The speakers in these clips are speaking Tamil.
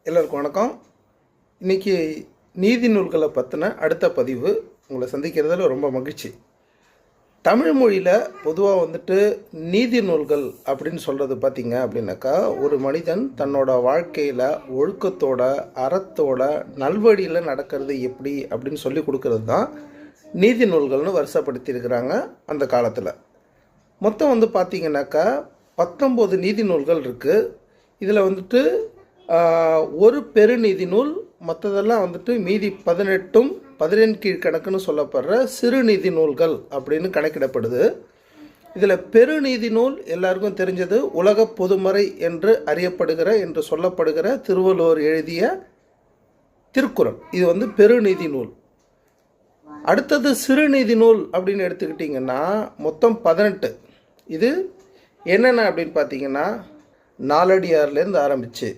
எல்லோருக்கும் வணக்கம். இன்றைக்கி நீதி நூல்களை பற்றின அடுத்த பதிவு உங்களை சந்திக்கிறதுல ரொம்ப மகிழ்ச்சி. தமிழ் மொழியில் பொதுவாக நீதி நூல்கள் அப்படின்னு சொல்கிறது பார்த்திங்க அப்படின்னாக்கா, ஒரு மனிதன் தன்னோட வாழ்க்கையில் ஒழுக்கத்தோட அறத்தோட நல்வழியில் நடக்கிறது எப்படி அப்படின்னு சொல்லி கொடுக்கறது தான் நீதி நூல்கள்னு வரிசைப்படுத்தியிருக்கிறாங்க. அந்த காலத்தில் மொத்தம் பார்த்திங்கனாக்கா 19 நீதி நூல்கள் இருக்குது. இதில் ஒரு பெருநீதி நூல், மற்றதெல்லாம் மீதி 18ம் 17 கீழ்கணக்குன்னு சொல்லப்படுற சிறுநீதி நூல்கள் அப்படின்னு கணக்கிடப்படுது. இதில் பெருநீதி நூல் எல்லாருக்கும் தெரிஞ்சது உலக பொதுமறை என்று அறியப்படுகிற என்று சொல்லப்படுகிற திருவள்ளுவர் எழுதிய திருக்குறள். இது பெருநீதி நூல். அடுத்தது சிறுநீதி நூல் அப்படின்னு எடுத்துக்கிட்டிங்கன்னா மொத்தம் 18. இது என்னென்ன அப்படின்னு பார்த்தீங்கன்னா, நாலடியார்லேருந்து ஆரம்பித்து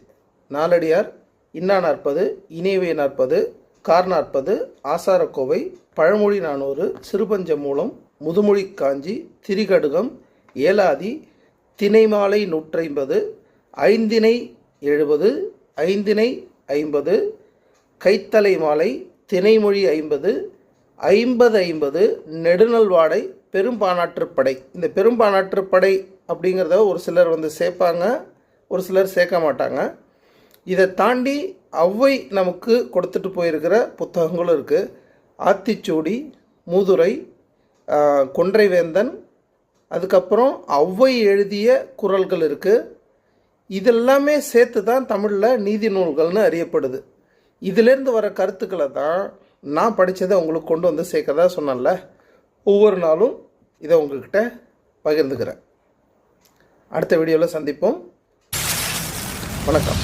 நாலடியார், இன்னா 40, இனியவை 40, கார் 40, ஆசாரக்கோவை, பழமொழி 400, சிறுபஞ்ச மூலம், முதுமொழி காஞ்சி, திரிகடுகம், ஏலாதி, திணைமாலை 150, ஐந்திணை 70, ஐந்திணை 50, கைத்தலை மாலை, திணைமொழி 50, 50 நெடுநல்வாடை, பெரும்பானாற்றுப்படை. இந்த பெரும்பானாற்றுப்படை அப்படிங்கிறத ஒரு சிலர் சேர்ப்பாங்க, ஒரு சிலர் சேர்க்க மாட்டாங்க. இதை தாண்டி ஔவை நமக்கு கொடுத்துட்டு போயிருக்கிற புத்தகங்களும் இருக்குது. ஆத்திச்சூடி, மூதுரை, கொன்றைவேந்தன், அதுக்கப்புறம் ஔவை எழுதிய குறள்கள் இருக்குது. இதெல்லாமே சேர்த்து தான் தமிழில் நீதி நூல்கள்னு அறியப்படுது. இதிலேருந்து வர கருத்துக்களை தான் நான் படித்ததை உங்களுக்கு கொண்டு சேர்க்கறதா சொன்னேன்ல. ஒவ்வொரு நாளும் இதை உங்கள்கிட்ட பகிர்ந்துக்கிறேன். அடுத்த வீடியோவில் சந்திப்போம். வணக்கம்.